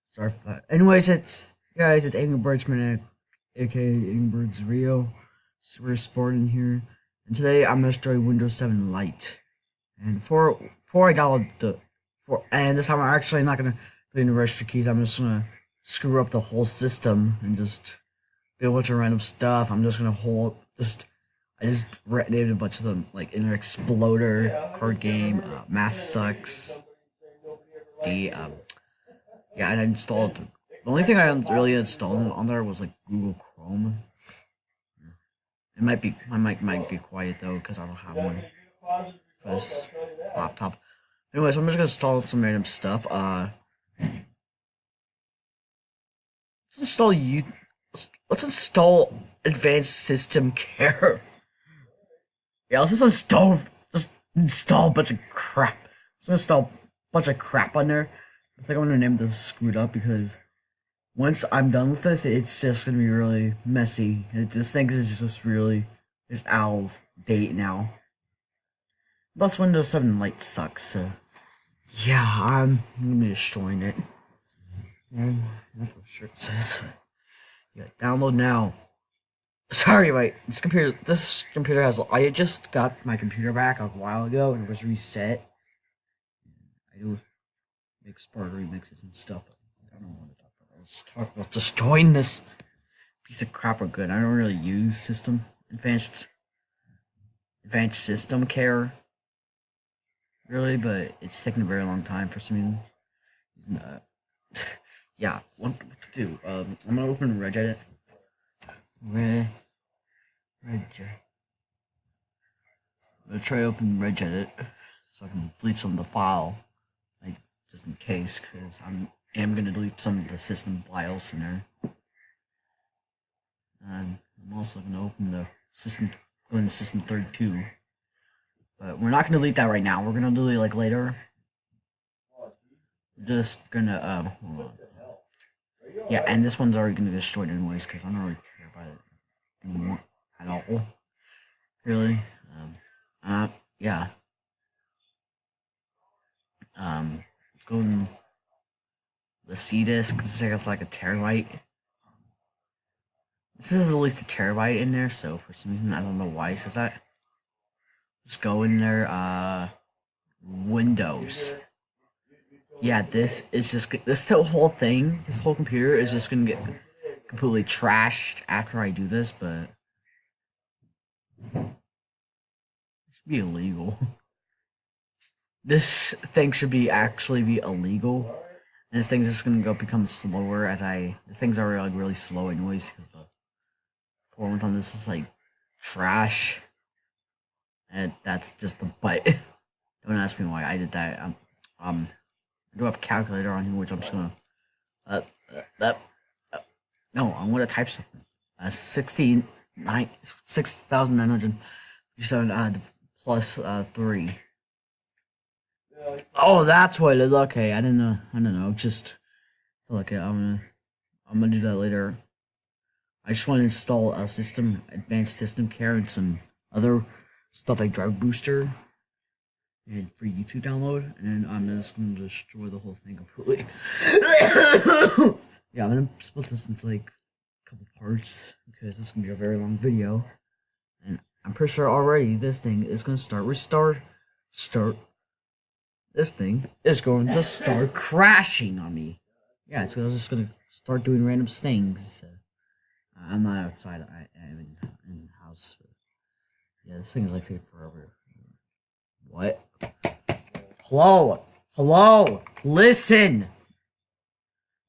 Sorry for that. Anyways, it's Angry Birdsman, aka Angry Birds Rio. So we're sporting here, and today I'm gonna destroy Windows 7 Lite. And before I download and this time I'm actually not gonna put in the registry keys. I'm just gonna screw up the whole system and just do a bunch of random stuff. I'm just gonna I just named a bunch of them like Inner Exploder, card game, Math Sucks, the yeah, and I installed. The only thing I really installed on there was like Google Chrome. My mic might be quiet though because I don't have one for this laptop. Anyways, I'm just gonna install some random stuff. Let's install you. Let's install Advanced System Care. Yeah, let's just install a bunch of crap. Just install a bunch of crap on there. I think I'm gonna name this Screwed Up because once I'm done with this, it's just gonna be really messy. This thing is just really just out of date now. Plus, Windows 7 Lite sucks. So yeah, I'm gonna be destroying it. And that's what shirt says. Yeah, download now. Sorry, wait. This computer has. I just got my computer back a while ago and it was reset. I do mix part remixes and stuff. But I don't know what to talk about. Let's talk about destroying this piece of crap for good. I don't really use advanced system care really, but it's taking a very long time for some reason. Yeah, what to do? I'm gonna open Regedit. Regedit. I'm gonna try to open Regedit so I can delete some of the file, like just in case, because am gonna delete some of the system files in there. And I'm also gonna open the system, go into system 32. But we're not gonna delete that right now. We're gonna delete like later. We're just gonna hold on. Yeah, and this one's already gonna be destroyed anyways because I don't really care about it anymore at all. Really. Yeah. Let's go in the C disk. This is like a terabyte. This is at least a terabyte in there, so for some reason I don't know why it says that. Let's go in there. Windows. Yeah, this whole thing. This whole computer is just gonna get completely trashed after I do this, but it should be illegal. This thing should be actually be illegal, and this thing's just gonna become slower as I. This thing's already like really slow anyways because the performance on this is like trash, and that's just the butt. Don't ask me why I did that. I do have a calculator on here, which I'm just gonna. Uh, uh, uh, no, I'm gonna type something. 6,957 plus 3. Oh, that's what it is. Okay, I didn't know. I don't know. Just okay. I'm gonna do that later. I just want to install a advanced system care, and some other stuff like Drive Booster and free YouTube download, and then I'm just gonna destroy the whole thing completely. Yeah, I'm gonna split this into like a couple parts because this is gonna be a very long video, and I'm pretty sure already this thing is gonna start. This thing is going to start crashing on me. Yeah, so I'm just gonna start doing random things. I'm not outside. I'm in the house. Yeah, this thing is like taking forever. What? Hello? Hello? Listen!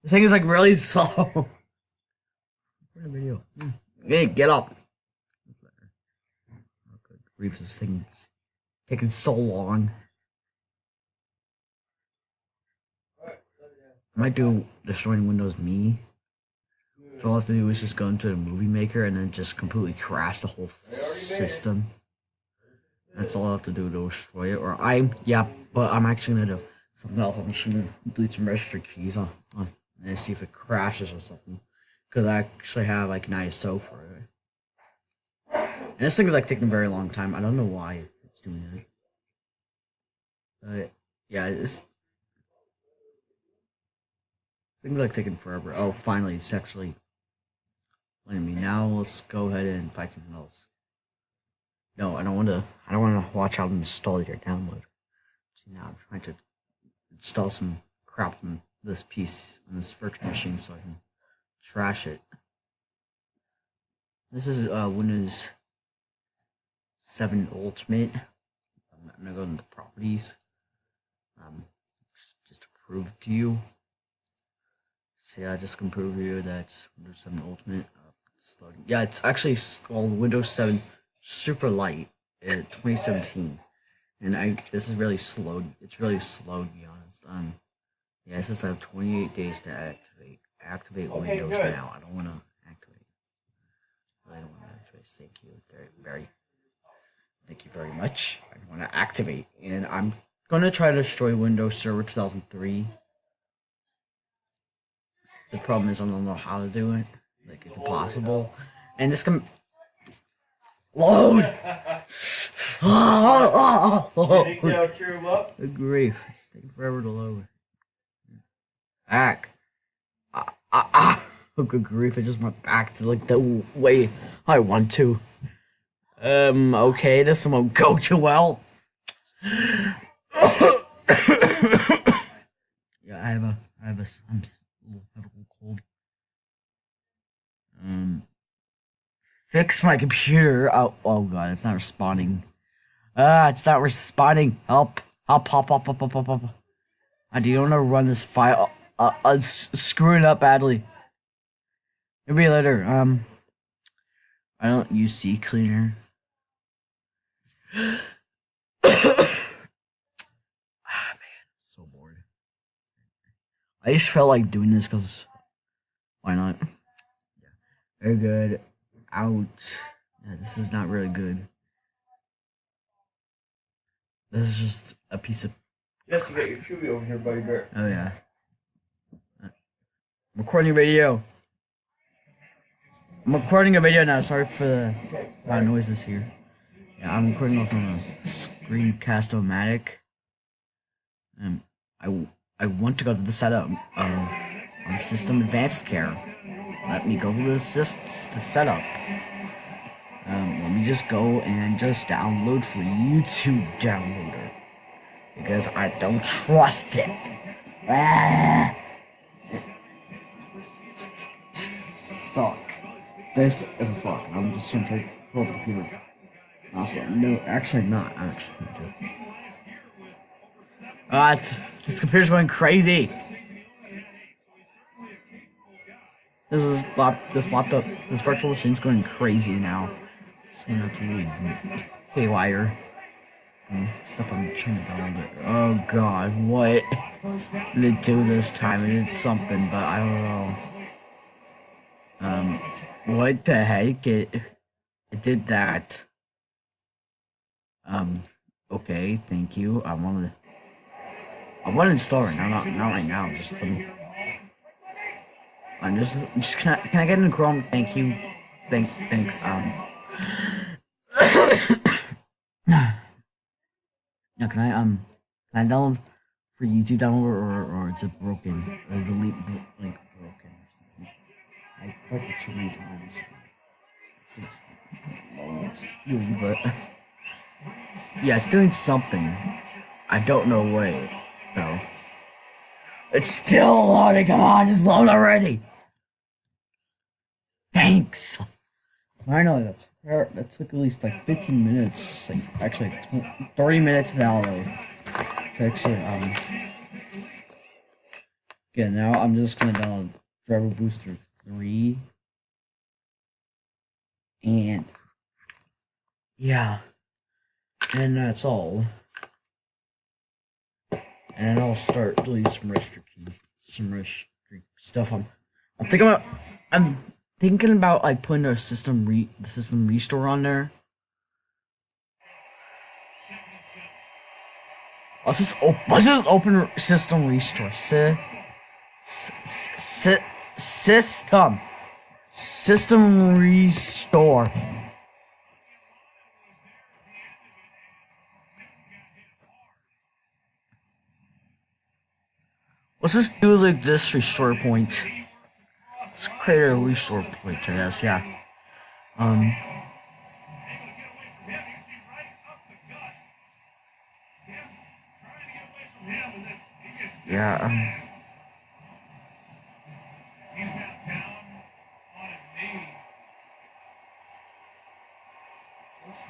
This thing is like really slow. Video. Hey, get up. Oh, good grief, this thing's taking so long. I might do destroying Windows Me. So all I have to do is just go into the movie maker and then just completely crash the whole system. That's all I have to do to destroy it. But I'm actually gonna do something else. I'm just gonna delete some registry keys and see if it crashes or something. Because I actually have like an ISO for it. And this thing is like taking a very long time. I don't know why it's doing that. But yeah, Things like taking forever. Oh, finally, it's actually letting me. Now let's go ahead and fight something else. No, I don't want to. I don't want to watch how to install your download. See, now I'm trying to install some crap on this piece on this virtual machine so I can trash it. This is Windows 7 Ultimate. I'm gonna go into properties. Just to prove to you. See, I just can prove to you that Windows 7 Ultimate. It's loading. Yeah, it's actually called Windows 7 Super Light in 2017, and this is really slow. It's really slow to be honest. Yeah, it says I have 28 days to activate. Activate Windows now. I don't want to activate. I don't want to activate. Thank you thank you very much. I don't want to activate, and I'm gonna try to destroy Windows Server 2003. The problem is I don't know how to do it. Like it's impossible, and this can load. Good grief! It's taking forever to load. Back. Oh, good grief! I just went back to like the way I want to. Okay, this won't go too well. Yeah, I have a I'm have a cold. Fix my computer. Oh god, it's not responding. It's not responding. Help! Help! I do want to run this file. Screwing up badly. Maybe later. I don't use CCleaner. Man, so bored. I just felt like doing this because why not? Yeah. Very good. Out. Yeah, this is not really good. This is just a piece of. Yes, you got your Chewy over here, buddy bear. Oh yeah. Recording a video. I'm recording a video now. Sorry for the loud noises here. Yeah, I'm recording off on a Screencast-O-Matic. I want to go to the setup on System Advanced Care. Let me go to the setup. Let me just go and just download for YouTube Downloader because I don't trust it. Suck. This is a suck. I'm just gonna try to control the computer. Also, no, actually not. Actually, this computer's going crazy. This laptop, this virtual machine's going crazy now. It's going absolutely haywire. Stuff I'm trying to download. Oh god, what did it do this time? It did something, but I don't know. What the heck? It did that. Okay, thank you. I want to install it now, not right now. Just let me. I'm just can I get in Chrome? Thank you. Thanks. Now can I download for YouTube download or is it broken? Or is the link broken or something? I clicked it too many times. It's doing, but yeah, it's doing something. I don't know what though. It's still loading. Come on, just load already. Thanks. I know that took at least like 15 minutes. Like actually, 30 minutes to download. To actually yeah. Now I'm just gonna download Driver Booster 3. And yeah, and that's all. And then I'll start deleting some registry stuff. I'm thinking about like putting a system restore on there. Let's just open system restore. System restore. Let's just do like this restore point. Let's create a restore point, I guess, yeah. Yeah,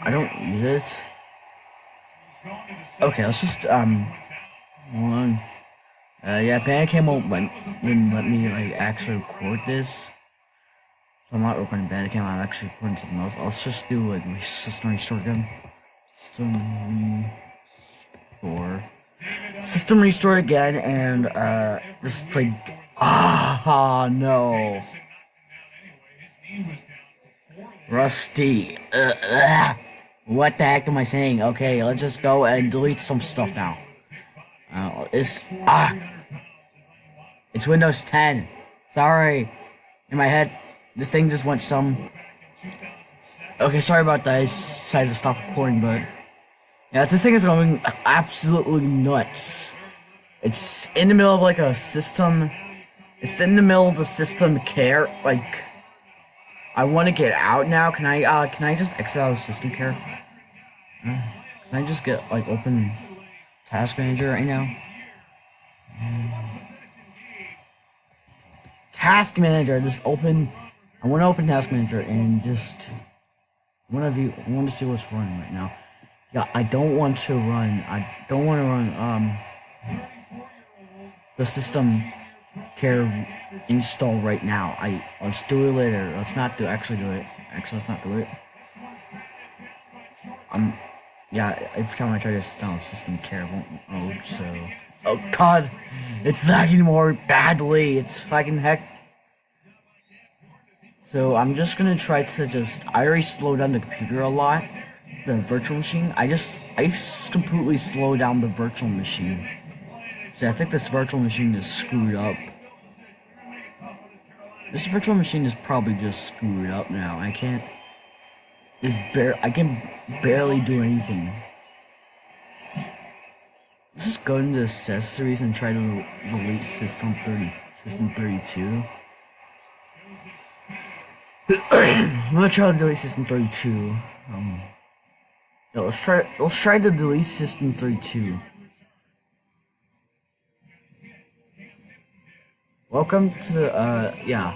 I don't use it. Okay, let's just, hold on. Yeah, Bandicam wouldn't let me, like, actually record this. So I'm not recording Bandicam, I'm actually recording something else. Let's just do, like, system restore again. System restore again, and, just, like, no. Rusty. What the heck am I saying? Okay, let's just go and delete some stuff now. It's Windows 10. Sorry. In my head, this thing just went some. Okay, sorry about that. I decided to stop recording, but yeah, this thing is going absolutely nuts. It's in the middle of like a system. It's in the middle of the system care. Like, I want to get out now. Can I just exit out of system care? Can I just get like open Task Manager right now? Task Manager, just open. I want to open Task Manager and just. I want to see what's running right now. Yeah, I don't want to run. The system care install right now. Let's do it later. Let's not do. Actually, do it. Actually, let's not do it. Yeah, every time I try to install system care, it won't load, so. Oh god! It's lagging more badly! It's fucking heck. So I'm just gonna try to I already slowed down the computer a lot. The virtual machine. I completely slowed down the virtual machine. So I think this virtual machine is screwed up. This virtual machine is probably just screwed up now. I can barely do anything. Let's just go into accessories and try to delete system 32. I'm gonna try to delete system 32. Yeah, let's try to delete system 32. Welcome to the yeah.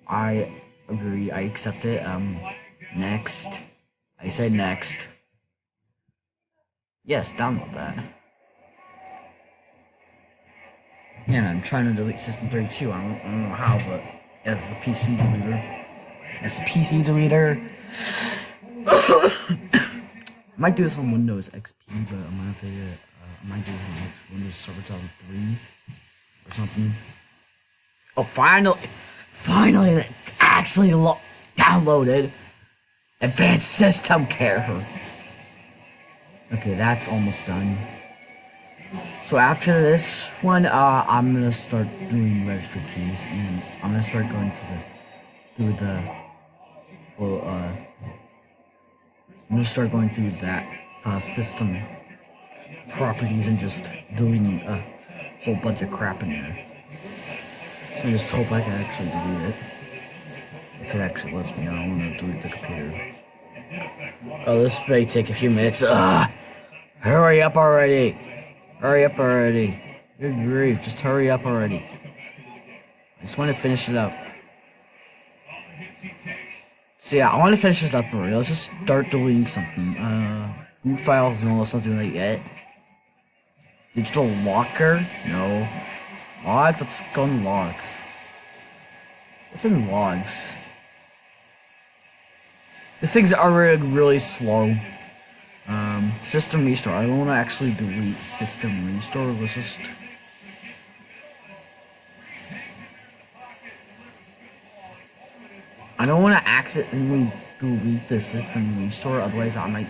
I agree, I accept it. Next. I said next. Yes, download that. Yeah, I'm trying to delete system 32. I don't know how, but yeah, it's the PC deleter. It's the PC deleter. I might do this on Windows XP, but I'm gonna have to I might do it on like Windows Server 2003 or something. Oh, finally, it's actually downloaded. Advanced System Care. Okay, that's almost done. So after this one, I'm gonna start doing register keys, and I'm gonna start going to I'm gonna start going through that system properties and just doing a whole bunch of crap in there. I just hope I can actually delete it. If it actually lets me, I don't want to delete the computer. Oh, this may take a few minutes. Hurry up already! Hurry up already! Good grief, just hurry up already. I just want to finish it up. So yeah, I want to finish this up already. Let's just start deleting something. Boot files, no, let's not do that yet. Digital locker? No. Logs? Let's go in logs. What's in logs? This thing's already really slow. System restore. I don't want to actually delete system restore. Let's just. I don't want to accidentally delete the system restore, otherwise I might.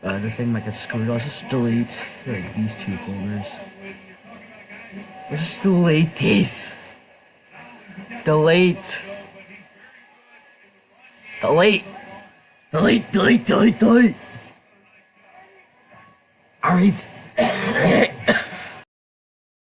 This thing might get screwed. Let's just delete like these two folders. Let's just delete these. Delete. Delete. Delete. Delete. Delete. Delete. Alright.